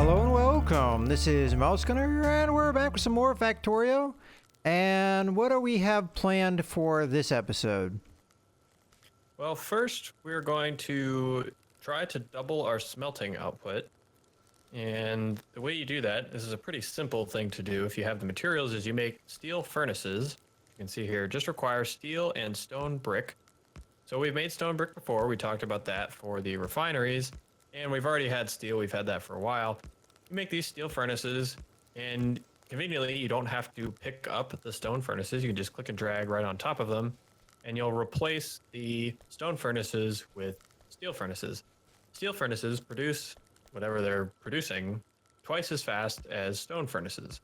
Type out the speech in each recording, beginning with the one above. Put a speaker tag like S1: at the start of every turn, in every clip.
S1: Hello and welcome. This is Mouse Gunner, and we're back with some more Factorio. And what do we have planned for this episode?
S2: Well, first we're going to try to double our smelting output. And the way you do that, this is a pretty simple thing to do if you have the materials, is you make steel furnaces. You can see here, just require steel and stone brick. So we've made stone brick before. We talked about that for the refineries. And we've already had steel. We've had that for a while. You make these steel furnaces, and conveniently, you don't have to pick up the stone furnaces. You can just click and drag right on top of them, and you'll replace the stone furnaces with steel furnaces. Steel furnaces produce whatever they're producing twice as fast as stone furnaces.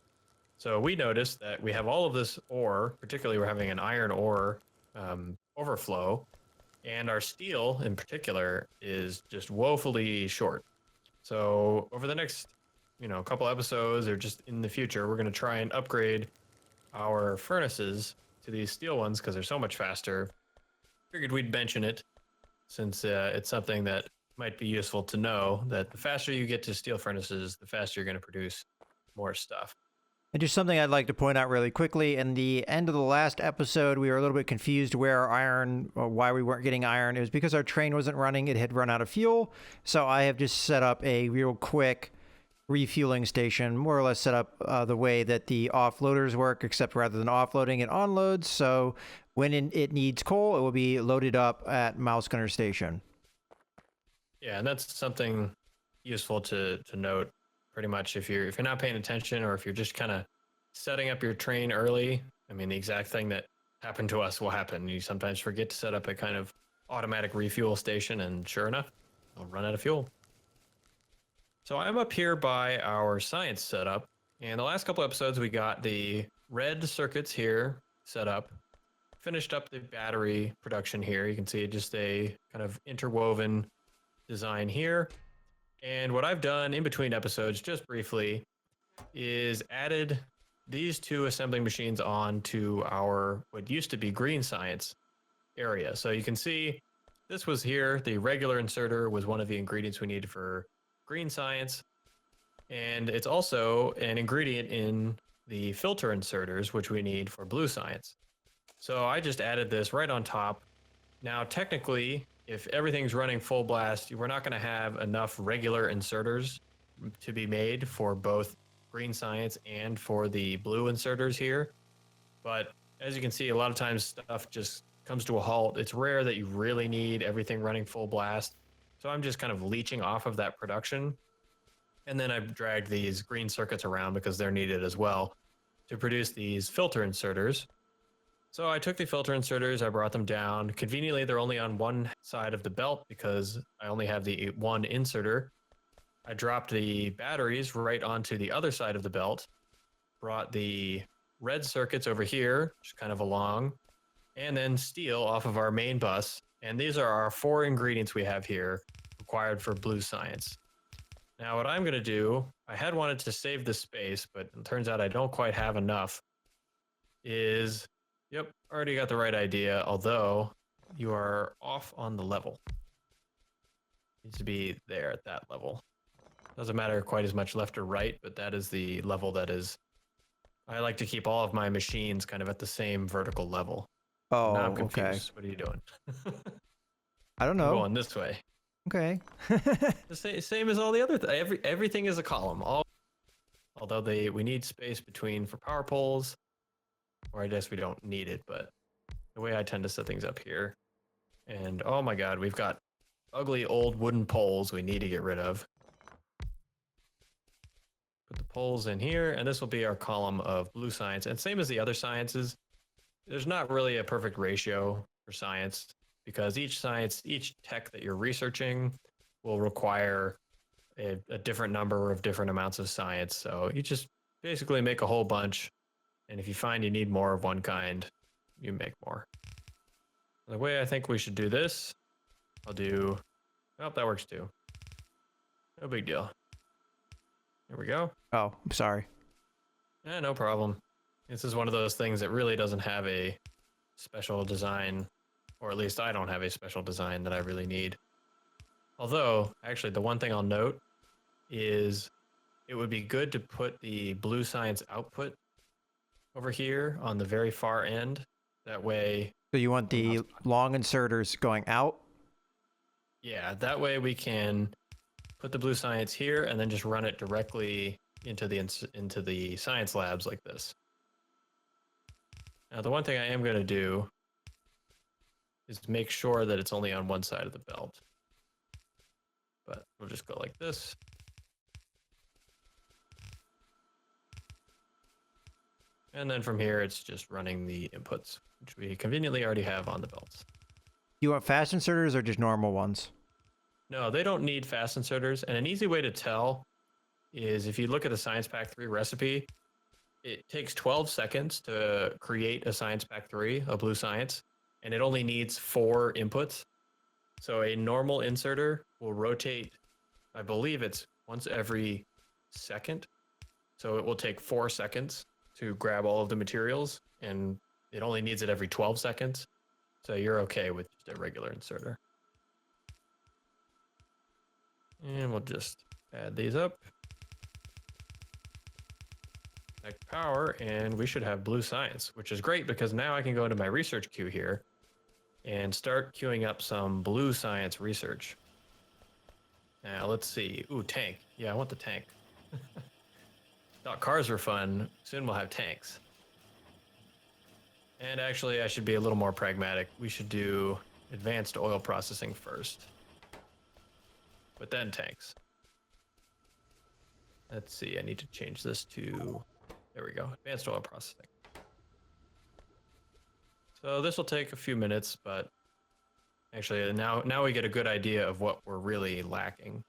S2: So we noticed that we have all of this ore, particularly we're having an iron ore overflow, and our steel in particular is just woefully short. So over the next, couple episodes or just in the future, we're going to try and upgrade our furnaces to these steel ones because they're so much faster. Figured we'd mention it since it's something that might be useful to know, that the faster you get to steel furnaces, the faster you're going to produce more stuff.
S1: And just something I'd like to point out really quickly. In the end of the last episode, we were a little bit confused where our iron, or why we weren't getting iron. It was because our train wasn't running. It had run out of fuel. So I have just set up a real quick refueling station, more or less set up the way that the offloaders work, except rather than offloading, it onloads. So when it needs coal, it will be loaded up at Mouse Gunner Station.
S2: Yeah, and that's something useful to note. Pretty much, if you're not paying attention, or if you're just kind of setting up your train early, I mean, the exact thing that happened to us will happen. You sometimes forget to set up a kind of automatic refuel station, and sure enough, I'll run out of fuel. So I'm up here by our science setup, and the last couple episodes we got the red circuits here set up, finished up the battery production here. You can see just a kind of interwoven design here. And what I've done in between episodes, just briefly, is added these two assembling machines on to our what used to be green science area. So you can see this was here. The regular inserter was one of the ingredients we needed for green science. And it's also an ingredient in the filter inserters, which we need for blue science. So I just added this right on top. Now, technically, if everything's running full blast, we're not going to have enough regular inserters to be made for both green science and for the blue inserters here. But as you can see, a lot of times stuff just comes to a halt. It's rare that you really need everything running full blast. So I'm just kind of leeching off of that production. And then I've dragged these green circuits around because they're needed as well to produce these filter inserters. So I took the filter inserters, I brought them down. Conveniently, they're only on one side of the belt because I only have the one inserter. I dropped the batteries right onto the other side of the belt, brought the red circuits over here, just kind of along, and then steel off of our main bus. And these are our 4 ingredients we have here required for blue science. Now, what I'm going to do, I had wanted to save the space, but it turns out I don't quite have enough, is... Yep, already got the right idea, although you are off on the level. Needs to be there at that level. Doesn't matter quite as much left or right, but that is the level that is... I like to keep all of my machines kind of at the same vertical level.
S1: Oh,
S2: now I'm confused.
S1: okay.
S2: What are you doing?
S1: I don't
S2: I'm
S1: know.
S2: going this way.
S1: Okay.
S2: The same as all the other everything is a column. Although we need space between for power poles. Or I guess we don't need it, but the way I tend to set things up here. And oh my god, we've got ugly old wooden poles we need to get rid of. Put the poles in here, and this will be our column of blue science. And same as the other sciences, there's not really a perfect ratio for science because each tech that you're researching will require a different number of different amounts of science. So you just basically make a whole bunch. And if you find you need more of one kind, you make more. The way I think we should do this, I'll do... Oh, that works too. No big deal. There we go.
S1: Oh, I'm sorry.
S2: No problem. This is one of those things that really doesn't have a special design, or at least I don't have a special design that I really need. Although, actually, the one thing I'll note is it would be good to put the blue science output over here on the very far end. That way,
S1: So you want the long inserters going out?
S2: yeah, that way we can put the blue science here and then just run it directly into the science labs like this. Now, the one thing I am going to do is make sure that it's only on one side of the belt. But we'll just go like this. And then from here, it's just running the inputs, which we conveniently already have on the belts.
S1: You want fast inserters or just normal ones?
S2: No, they don't need fast inserters. And an easy way to tell is if you look at the Science Pack 3 recipe, it takes 12 seconds to create a Science Pack 3, a blue science, and it only needs 4 inputs. So a normal inserter will rotate, I believe it's once every second. So it will take 4 seconds to grab all of the materials, and it only needs it every 12 seconds. So you're okay with just a regular inserter. And we'll just add these up. Connect power, and we should have blue science, which is great because now I can go into my research queue here and start queuing up some blue science research. Now let's see. Ooh, tank. Yeah, I want the tank. Thought cars were fun. Soon we'll have tanks. And actually, I should be a little more pragmatic. We should do advanced oil processing first, but then tanks. Let's see. I need to change this to, there we go, advanced oil processing. So this will take a few minutes, but actually now we get a good idea of what we're really lacking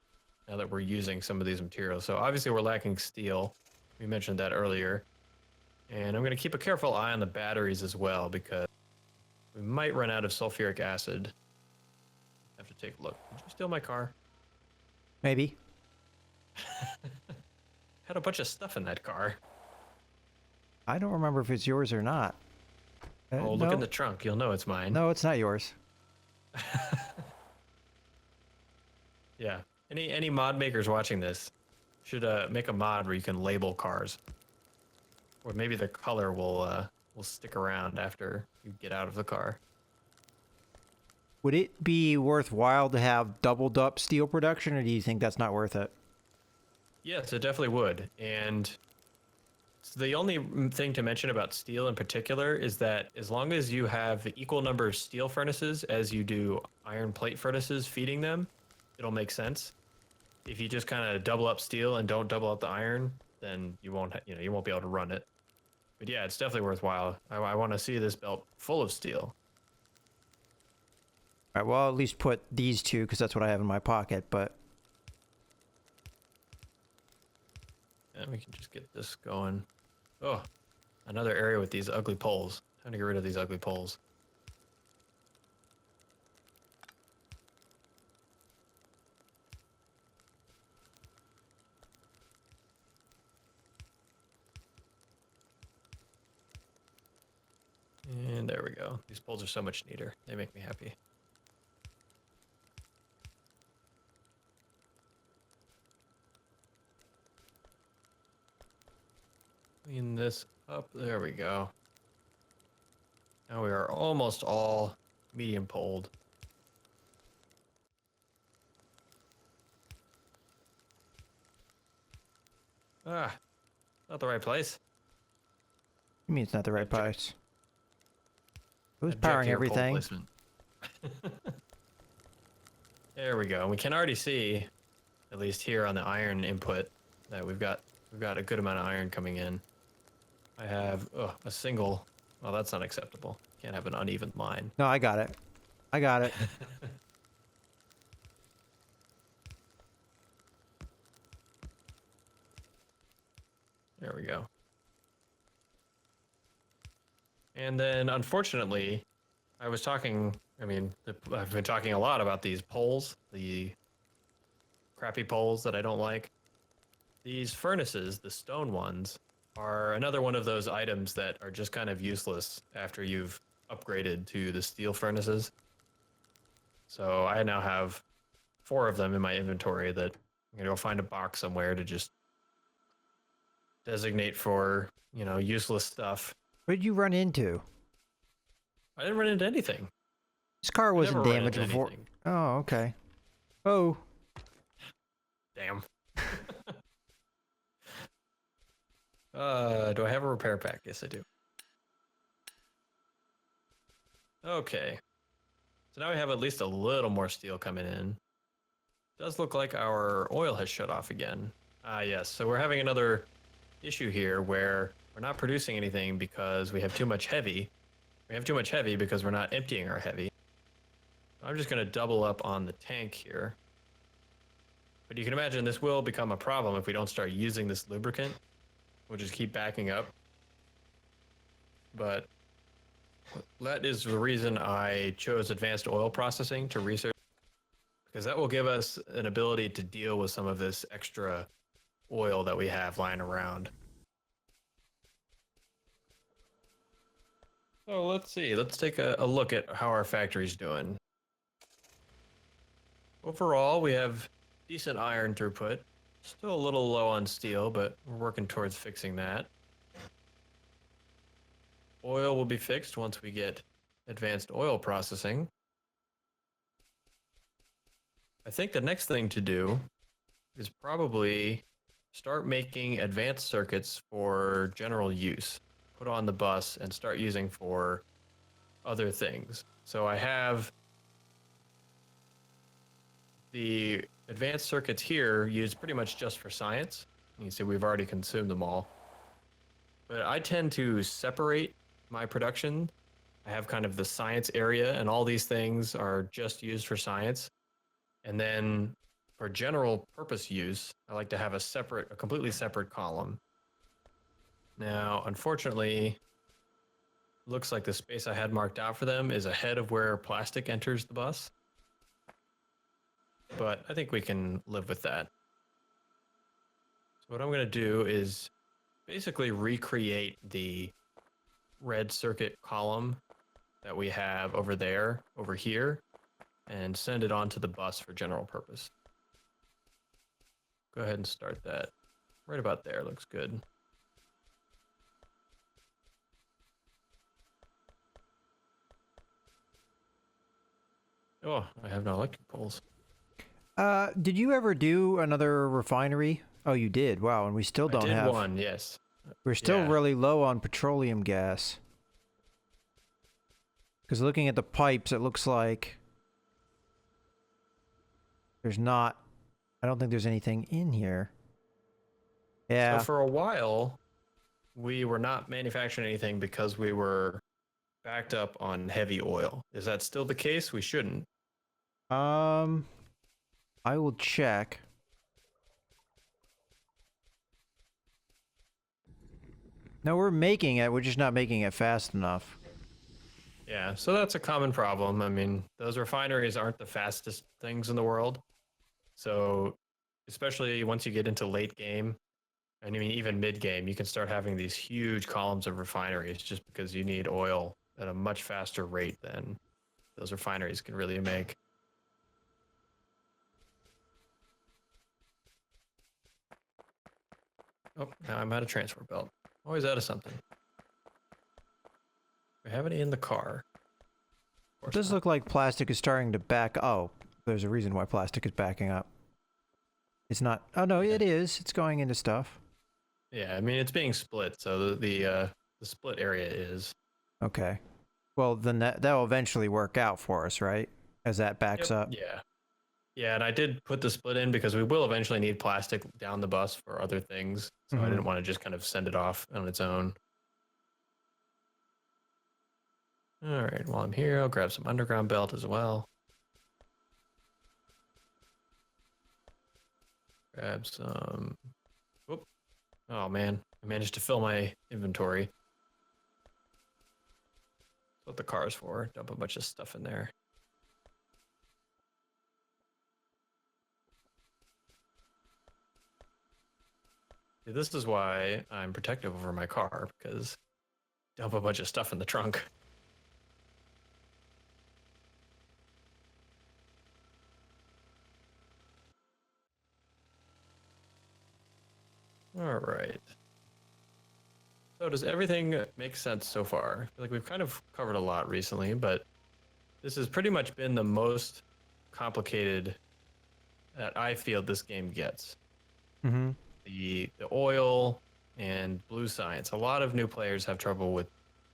S2: now that we're using some of these materials. So obviously we're lacking steel. We mentioned that earlier. And I'm going to keep a careful eye on the batteries as well because we might run out of sulfuric acid. Have to take a look. Did you steal my car?
S1: Maybe.
S2: Had a bunch of stuff in that car.
S1: I don't remember if it's yours or not.
S2: Oh, look in the trunk. You'll know it's mine.
S1: No, it's not yours.
S2: Yeah. Any mod makers watching this should make a mod where you can label cars. Or maybe the color will stick around after you get out of the car.
S1: Would it be worthwhile to have doubled up steel production, or do you think that's not worth it?
S2: Yes, it definitely would. And the only thing to mention about steel in particular is that as long as you have the equal number of steel furnaces as you do iron plate furnaces feeding them, it'll make sense. If you just kind of double up steel and don't double up the iron, then you won't be able to run it. But yeah, it's definitely worthwhile. I want to see this belt full of steel.
S1: All right, well, I'll at least put these two because that's what I have in my pocket, but...
S2: And we can just get this going. Oh, another area with these ugly poles. Time to get rid of these ugly poles. And there we go. These poles are so much neater. They make me happy. Clean this up. There we go. Now we are almost all medium poled. Ah, not the right place.
S1: You mean it's not the right price? Who's
S2: Object
S1: powering
S2: to your pole
S1: everything?
S2: placement. There we go. We can already see, at least here on the iron input, that we've got a good amount of iron coming in. I have a single. Well, that's not acceptable. Can't have an uneven line.
S1: No, I got it. I got it.
S2: There we go. And then, unfortunately, I've been talking a lot about these poles, the crappy poles that I don't like. These furnaces, the stone ones, are another one of those items that are just kind of useless after you've upgraded to the steel furnaces. So I now have 4 of them in my inventory that I'm going to go find a box somewhere to just designate for, useless stuff.
S1: What did you run into?
S2: I didn't run into anything.
S1: This car
S2: I never
S1: wasn't
S2: run
S1: damaged
S2: into
S1: before.
S2: anything.
S1: Oh, okay. Oh.
S2: Damn. Do I have a repair pack? Yes, I do. Okay. So now we have at least a little more steel coming in. Does look like our oil has shut off again. Ah, yes. So we're having another issue here where we're not producing anything because we have too much heavy. We have too much heavy because we're not emptying our heavy. I'm just going to double up on the tank here. But you can imagine this will become a problem if we don't start using this lubricant. We'll just keep backing up. But that is the reason I chose advanced oil processing to research, because that will give us an ability to deal with some of this extra oil that we have lying around. So let's see. Let's take a look at how our factory's doing. Overall, we have decent iron throughput. Still a little low on steel, but we're working towards fixing that. Oil will be fixed once we get advanced oil processing. I think the next thing to do is probably start making advanced circuits for general use. Put on the bus and start using for other things. So I have the advanced circuits here used pretty much just for science. You can see we've already consumed them all. But I tend to separate my production. I have kind of the science area, and all these things are just used for science. And then for general purpose use, I like to have a completely separate column. Now, unfortunately, looks like the space I had marked out for them is ahead of where plastic enters the bus. But I think we can live with that. So what I'm going to do is basically recreate the red circuit column that we have over there, over here, and send it onto the bus for general purpose. Go ahead and start that. Right about there, looks good. Oh, I have no electric poles.
S1: Did you ever do another refinery? Oh, you did. Wow, and we still
S2: I
S1: don't
S2: did
S1: have.
S2: one, yes.
S1: We're still
S2: Yeah.
S1: really low on petroleum gas. Because looking at the pipes, it looks like there's not. I don't think there's anything in here. Yeah.
S2: So for a while, we were not manufacturing anything because we were backed up on heavy oil. Is that still the case? We shouldn't.
S1: I will check. No, we're making it. We're just not making it fast enough.
S2: Yeah, so that's a common problem. I mean, those refineries aren't the fastest things in the world. So, especially once you get into late game, and I mean, even mid game, you can start having these huge columns of refineries just because you need oil at a much faster rate than those refineries can really make. Oh, now I'm out of transport belt. Always out of something. We have any in the car.
S1: It does look like plastic is starting to back. Oh, there's a reason why plastic is backing up. It's not. Oh no, it is. It's going into stuff.
S2: Yeah, I mean it's being split, so the split area is.
S1: Okay. Well, then that'll eventually work out for us, right? As that backs up.
S2: Yeah. Yeah, and I did put the split in because we will eventually need plastic down the bus for other things. So I didn't want to just kind of send it off on its own. All right, while I'm here, I'll grab some underground belt as well. Grab some. Whoop. Oh man, I managed to fill my inventory. That's what the car is for. Dump a bunch of stuff in there. See, this is why I'm protective over my car, because dump a bunch of stuff in the trunk. All right. So does everything make sense so far? I feel like we've kind of covered a lot recently, but this has pretty much been the most complicated that I feel this game gets.
S1: Mm-hmm.
S2: The oil and blue science. A lot of new players have trouble with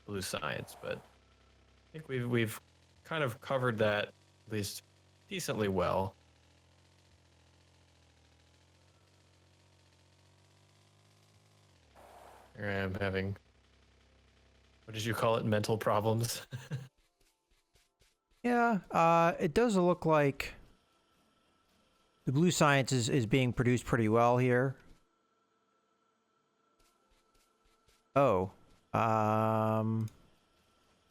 S2: blue science, but I think we've kind of covered that at least decently well. Here I am having, what did you call it? Mental problems.
S1: Yeah, it does look like the blue science is being produced pretty well here. Oh,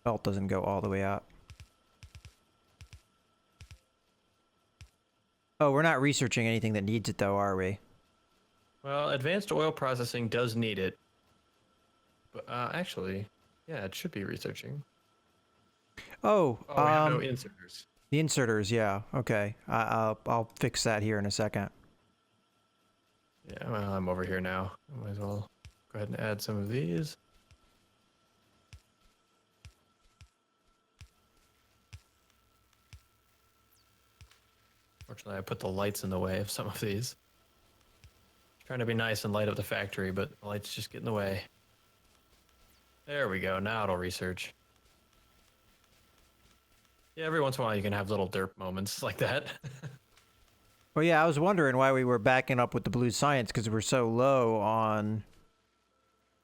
S1: belt doesn't go all the way up. Oh, we're not researching anything that needs it though, are we?
S2: Well, advanced oil processing does need it, but actually, yeah, it should be researching.
S1: Oh,
S2: Oh, we have no inserters.
S1: the inserters, yeah. Okay, I'll fix that here in a second.
S2: Yeah, well, I'm over here now. I might as well go ahead and add some of these. Fortunately, I put the lights in the way of some of these. Trying to be nice and light up the factory, but the lights just get in the way. There we go. Now it'll research. Yeah, every once in a while you can have little derp moments like that.
S1: Well, yeah, I was wondering why we were backing up with the blue science because we're so low on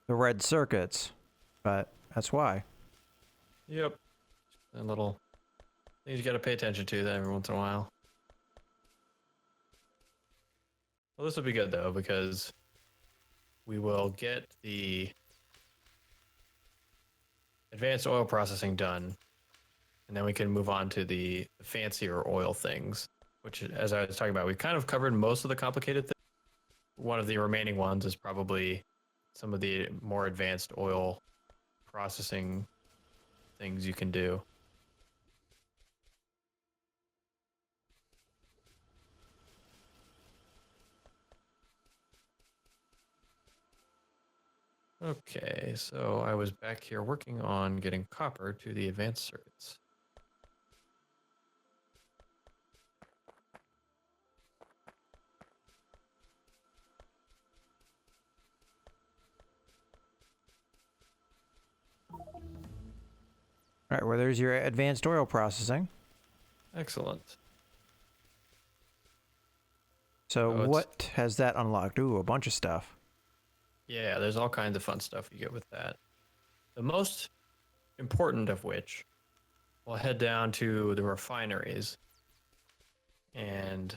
S1: the red circuits, but that's why.
S2: Yep. And little things you got to pay attention to that every once in a while. Well, this will be good though because we will get the advanced oil processing done, and then we can move on to the fancier oil things, which, as I was talking about, we've kind of covered most of the complicated things. One of the remaining ones is probably some of the more advanced oil processing things you can do. Okay, so I was back here working on getting copper to the advanced circuits.
S1: All right, well, there's your advanced oil processing.
S2: Excellent.
S1: So
S2: Oh,
S1: what has that unlocked? Ooh, a bunch of stuff.
S2: Yeah, there's all kinds of fun stuff you get with that. The most important of which, we'll head down to the refineries and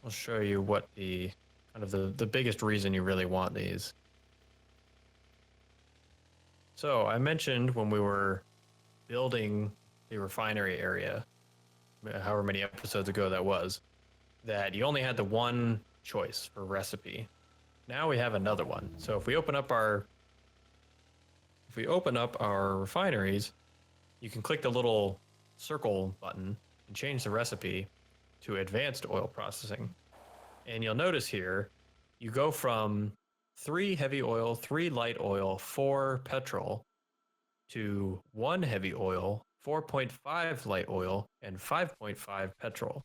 S2: I'll show you what the kind of the biggest reason you really want these. So I mentioned when we were building the refinery area, however many episodes ago that was, that you only had the one choice for recipe. Now we have another one. So if we open up our refineries, you can click the little circle button and change the recipe to advanced oil processing. And you'll notice here, you go from 3 heavy oil, 3 light oil, 4 petrol to 1 heavy oil, 4.5 light oil, and 5.5 petrol.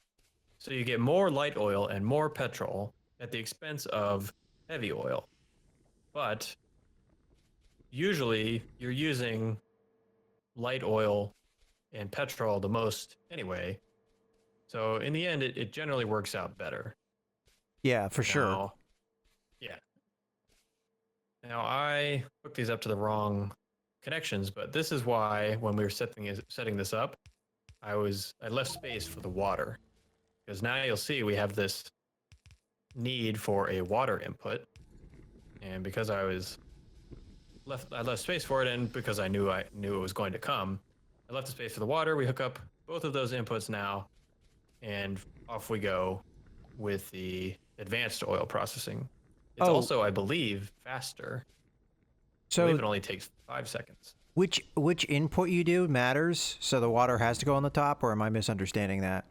S2: So you get more light oil and more petrol at the expense of heavy oil. But usually you're using light oil and petrol the most anyway. So in the end, it generally works out better.
S1: Yeah, for sure.
S2: Yeah. Now I hooked these up to the wrong connections, but this is why when we were setting this up, I left space for the water. Because now you'll see we have this need for a water input. And because I left space for it, and because I knew it was going to come, I left the space for the water. We hook up both of those inputs now, and off we go with the advanced oil processing. It's also, I believe, faster.
S1: So
S2: I believe it only takes 5 seconds.
S1: which input you do matters. So the water has to go on the top, or am I misunderstanding that?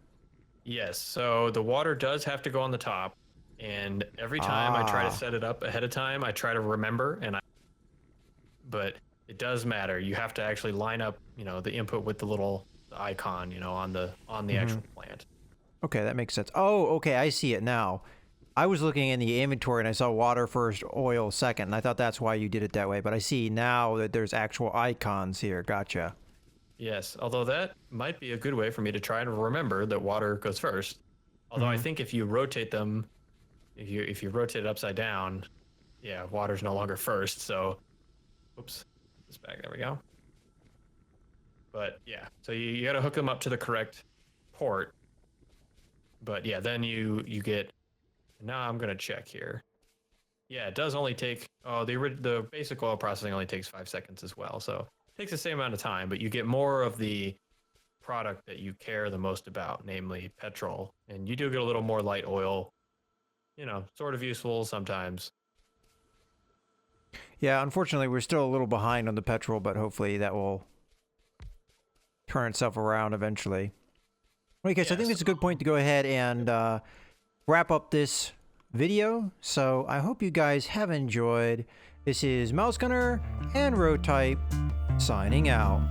S2: Yes, so the water does have to go on the top, and every time I try to set it up ahead of time, I try to remember, and but it does matter. You have to actually line up, the input with the little icon, on the actual plant.
S1: Okay, that makes sense. Oh, okay, I see it now. I was looking in the inventory and I saw water first, oil second, and I thought that's why you did it that way. But I see now that there's actual icons here. Gotcha.
S2: Yes, although that might be a good way for me to try and remember that water goes first. Although I think if you rotate them, if you rotate it upside down, yeah, water's no longer first. So, oops, this back. There we go. But yeah, so you got to hook them up to the correct port. But yeah, then you get. Now I'm gonna check here. Yeah, it does only take. Oh, the basic oil processing only takes 5 seconds as well. So it takes the same amount of time, but you get more of the product that you care the most about, namely petrol, and you do get a little more light oil. Sort of useful sometimes.
S1: Yeah, unfortunately, we're still a little behind on the petrol, but hopefully that will turn itself around eventually. Okay, so I think it's a good point to go ahead and wrap up this video. So I hope you guys have enjoyed. This is Mouse Gunner and Rotype signing out.